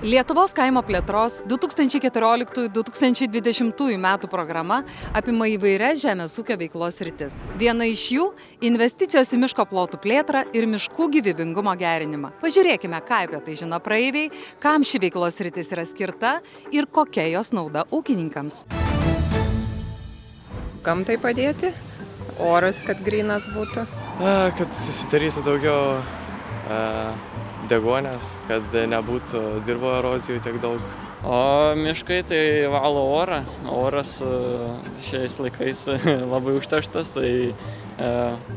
Lietuvos kaimo plėtros 2014-2020 metų programa apima įvairias žemės ūkio veiklos sritis. Viena iš jų – investicijos į miško plotų plėtrą ir miškų gyvybingumo gerinimą. Pažiūrėkime, ką apie tai žino praeiviai, kam ši veiklos sritis yra skirta ir kokia jos nauda ūkininkams. Gamtai padėti, oras, kad grynas būtų. Kad susidarytų daugiau deguonies, kad nebūtų dirbo erozijų tiek daug. O miškai tai valo orą. Oras šiais laikais labai užterštas, tai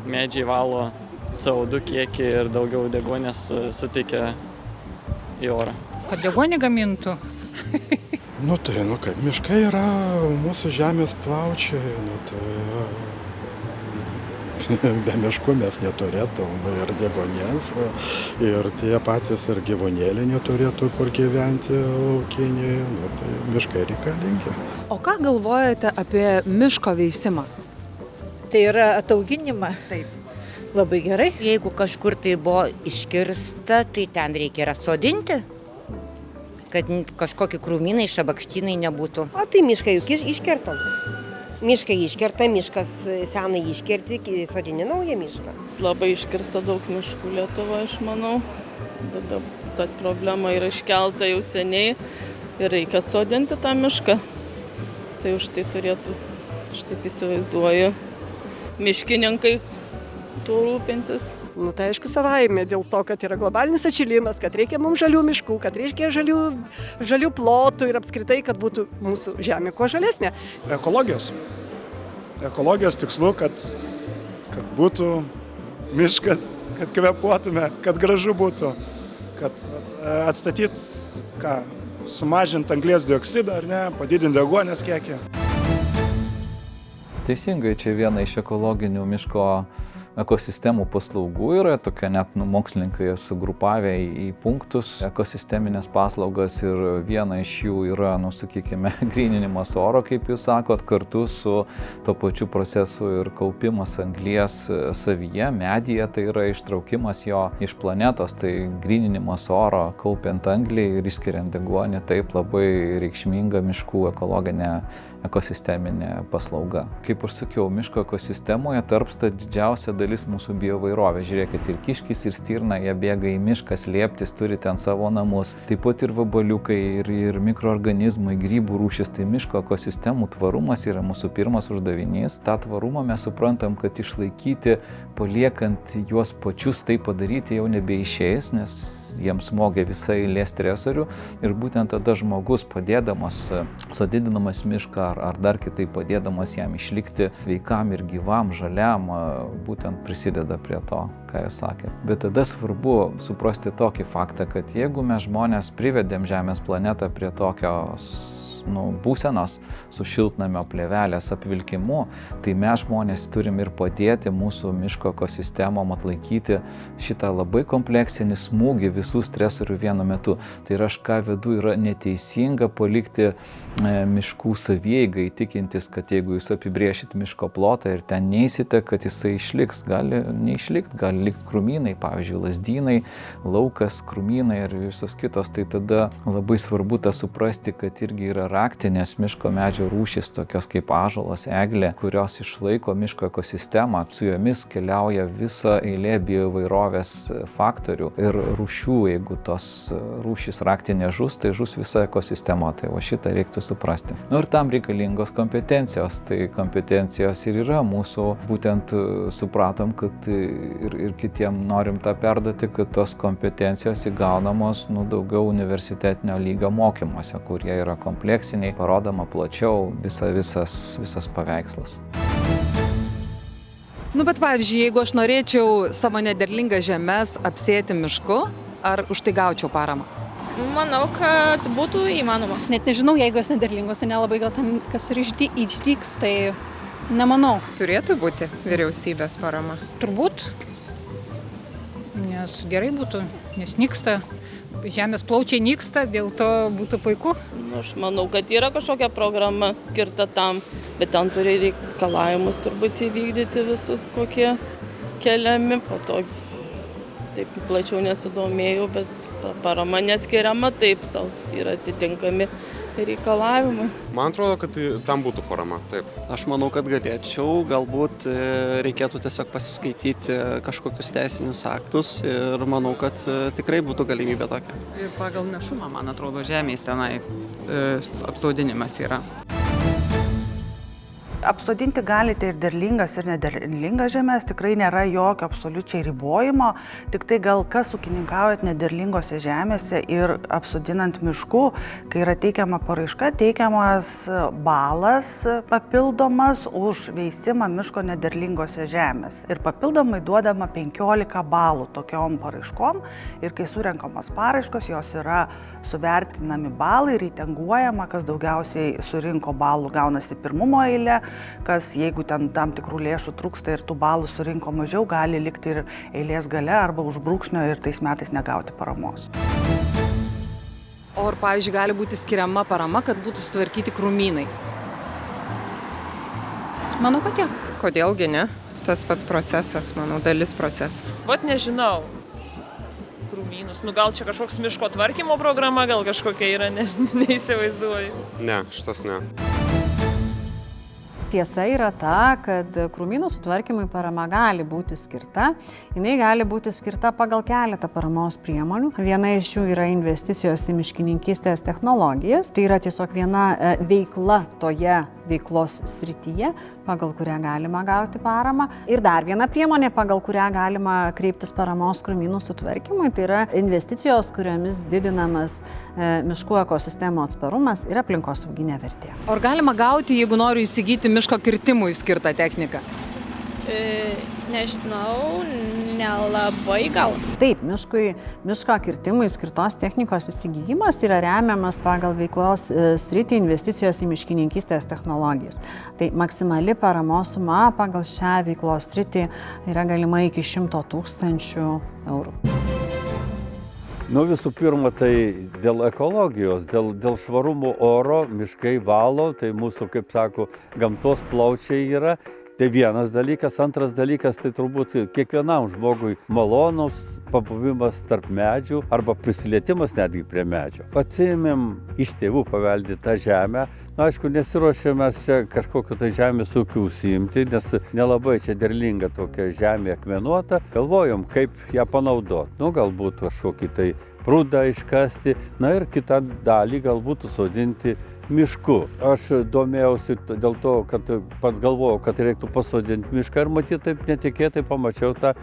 medžiai valo CO2 kiekį ir daugiau deguonies suteikia į orą. Kad deguonį gamintų. Kad miškai yra mūsų žemės plaučiai, be miškų mes neturėtum ir deguonies, ir tie patys ir gyvūnėliai neturėtų kur gyventi laukiniai, tai miškai reikalingi. O ką galvojate apie miško veisimą? Tai yra atauginimą. Taip. Labai gerai. Jeigu kažkur tai buvo iškirsta, tai ten reikia sodinti, kad kažkokie krūmynai, šabakštynai nebūtų. O tai mišką juk iškertam. Miškai iškerta, miškas senai iškerti, sodini naują mišką. Labai iškirsta daug miškų Lietuvoje, aš manau. Tada ta problema yra iškelta jau seniai ir reikia atsodinti tą mišką. Tai už tai turėtų, aš taip įsivaizduoju, miškininkai tuo rūpintis. Tai aišku savaime, dėl to, kad yra globalinis atšilimas, kad reikia mums žalių miškų, kad reikia žalių plotų ir apskritai, kad būtų mūsų žemė kuo žalesnė. Ekologijos tikslu, kad būtų miškas, kad kvėpuotume, kad gražu būtų, kad atstatyt, sumažint anglies dioksidą, ar ne, padidinti deguonies kiekį. Teisingai, čia viena iš ekologinių miško ekosistemų paslaugų yra, tokia net mokslininkai sugrupavę į punktus ekosisteminės paslaugas ir viena iš jų yra, sakykime, gryninimas oro, kaip jūs sakot, kartu su to pačiu procesu ir kaupimas anglies savyje, medyje, tai yra ištraukimas jo iš planetos, tai gryninimas oro, kaupiant anglį ir išskiriant deguonį, taip labai reikšminga miškų ekologinė ekosisteminė paslauga. Kaip aš sakiau, miško ekosistemoje tarpsta didžiausia dalis mūsų bioįvairovė. Žiūrėkit, ir kiškis, ir stirna, jie bėga į mišką slėptis, turi ten savo namus. Taip pat ir vabaliukai, ir mikroorganizmai, grybų rūšis. Tai miško ekosistemų tvarumas yra mūsų pirmas uždavinys. Ta tvarumą mes suprantam, kad išlaikyti, paliekant juos pačius, tai padaryti jau nebeišeis, nes jiems smogia visa eilė stresorių ir būtent tada žmogus padėdamas, sodidinamas mišką ar dar kitaip padėdamas jam išlikti sveikam ir gyvam, žaliam, būtent prisideda prie to, ką jūs sakėt. Bet tada svarbu suprasti tokį faktą, kad jeigu mes žmonės privedėm Žemės planetą prie tokios būsenos su šiltnamio plėvelės apvilkimu, tai mes žmonės turim ir padėti mūsų miško ekosistemom atlaikyti šitą labai kompleksinį smūgį visų stresorių vienu metu. Tai yra, ką vedu, yra neteisinga palikti miškų savieigai, tikintis, kad jeigu jūs apibrėšit miško plotą ir ten neisite, kad jisai išliks. Gali neišlikti, gali likti krūmynai, pavyzdžiui, lazdynai, laukas, krūmynai ir visos kitos. Tai tada labai svarbu tą suprasti, kad irgi yra raktinės miško medžio rūšys, tokios kaip ąžuolas, eglė, kurios išlaiko miško ekosistemą. Su jomis keliauja visa eilė bioįvairovės faktorių ir rūšių. Jeigu tos rūšys raktinė žus, tai žus visa ekosistema. Tai va šitą reiktų suprasti. Ir tam reikalingos kompetencijos. Tai kompetencijos ir yra mūsų, būtent supratom, kad ir kitiem norim tą perduoti, kad tos kompetencijos įgaunamos daugiau universitetinio lygio mokymuose, kurie yra kompleksiniai, parodoma plačiau visas paveikslas. Bet pavyzdžiui, jeigu aš norėčiau savo nederlingas žemes apsėti mišku, ar už tai gaučiau paramą? Manau, kad būtų įmanoma. Net nežinau, jeigu jos nederlingos, tai nelabai gal ten kas ir išdygs, tai nemanau. Turėtų būti vyriausybės parama. Turbūt, nes gerai būtų, nes nyksta. Žemės plaučiai nyksta, dėl to būtų puiku. Aš manau, kad yra kažkokia programa skirta tam, bet ten turi reikalavimus turbūt įvykdyti visus, kokie keliami, po to taip plačiau nesidomėjau, bet parama neskiriama taip, savo yra atitinkami reikalavimai. Man atrodo, kad tam būtų parama, taip. Aš manau, kad galėčiau, galbūt reikėtų tiesiog pasiskaityti kažkokius teisinius aktus ir manau, kad tikrai būtų galimybė tokia. Ir pagal našumą, man atrodo, žemės tenai apsodinimas yra. Apsodinti galite ir derlingas, ir nederlingas žemės, tikrai nėra jokio absoliučiai ribojimo, tik tai gal kas ūkininkaujat nederlingose žemėse ir apsodinant miškų, kai yra teikiama paraiška, teikiamas balas papildomas už veisimą miško nederlingose žemės. Ir papildomai duodama 15 balų tokiom paraiškom ir kai surenkamos paraiškos, jos yra suvertinami balai, reitinguojama, kas daugiausiai surinko balų gaunasi pirmumo eilė, kas jeigu ten tam tikrų lėšų trūksta ir tų balų surinko mažiau, gali likti ir eilės gale arba už brūkšnio ir tais metais negauti paramos. O ar, pavyzdžiui, gali būti skiriama parama, kad būtų sutvarkyti krūmynai? Manau, kad jo. Kodėlgi ne? Tas pats procesas, manau, dalis proceso. Vat nežinau. Krūmynus. Gal čia kažkoks miško tvarkymo programa, gal kažkokia yra, neįsivaizduoju. Ne, šitas ne. Tiesa yra ta, kad krūmynų sutvarkymui parama gali būti skirta. Jinai gali būti skirta pagal keletą paramos priemonių. Viena iš jų yra investicijos į miškininkystės technologijas. Tai yra tiesiog viena veikla toje veiklos srityje, pagal kurią galima gauti paramą. Ir dar viena priemonė, pagal kurią galima kreiptis paramos krūmynų sutvarkymui, tai yra investicijos, kuriomis didinamas miškų ekosistemų atsparumas ir aplinkosauginė vertė. Ar galima gauti, jeigu noriu įsigyti miško kirtimui skirtą techniką? Nežinau, nelabai gal. Taip, miško kirtimui skirtos technikos įsigijimas yra remiamas pagal veiklos sritį investicijos į miškininkystės technologijas. Tai maksimali paramos suma pagal šią veiklos sritį yra galima iki 100 000 eurų. Visų pirma, tai dėl ekologijos, dėl švarumo oro, miškai valo, tai mūsų, kaip sako, gamtos plaučiai yra. Tai vienas dalykas, antras dalykas, tai turbūt kiekvienam žmogui malonus pabuvimas tarp medžių arba prisilietimas netgi prie medžio. Atsiėmėm iš tėvų paveldėtą žemę. Aišku, nesiruošėme čia kažkokiu tai žemės ūkiu užsiimti, nes nelabai čia derlinga tokia žemė akmenuota. Galvojom, kaip ją panaudoti. Galbūt kažkokį tai prūdą iškasti, ir kitą dalį galbūt sodinti mišku. Aš domėjausi dėl to, kad pats galvojau, kad reiktų pasodinti mišką ir matyti taip netikėtai pamačiau tą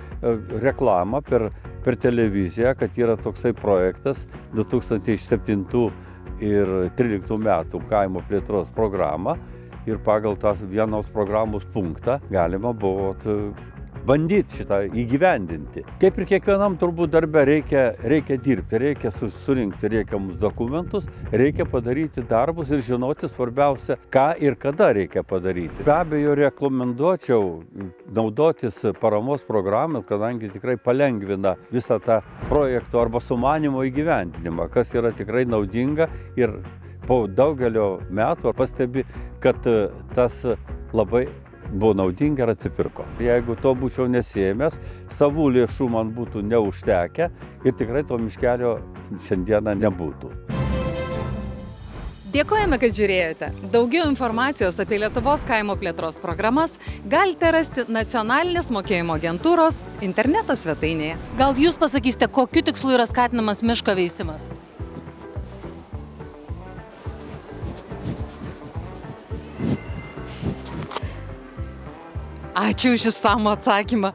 reklamą per televiziją, kad yra toksai projektas 2007 ir 2013 metų kaimo plėtros programą ir pagal tas vienos programos punktą galima buvo bandyti šitą įgyvendinti. Kaip ir kiekvienam turbūt darbe reikia dirbti, reikia surinkti reikiamus dokumentus, reikia padaryti darbus ir žinoti svarbiausia, ką ir kada reikia padaryti. Be abejo, rekomenduočiau naudotis paramos programą, kadangi tikrai palengvina visą tą projekto arba sumanimo įgyvendinimą, kas yra tikrai naudinga ir po daugelio metų pastebi, kad tas labai buvo naudinga ir atsipirko. Jeigu to būčiau nesiėmęs, savų lėšų man būtų neužtekę ir tikrai to miškelio šiandieną nebūtų. Dėkojame, kad žiūrėjote. Daugiau informacijos apie Lietuvos kaimo plėtros programas galite rasti Nacionalinės mokėjimo agentūros interneto svetainėje. Gal jūs pasakysite, kokiu tikslu yra skatinamas miško veisimas? Ačiū už išsamų atsakymą.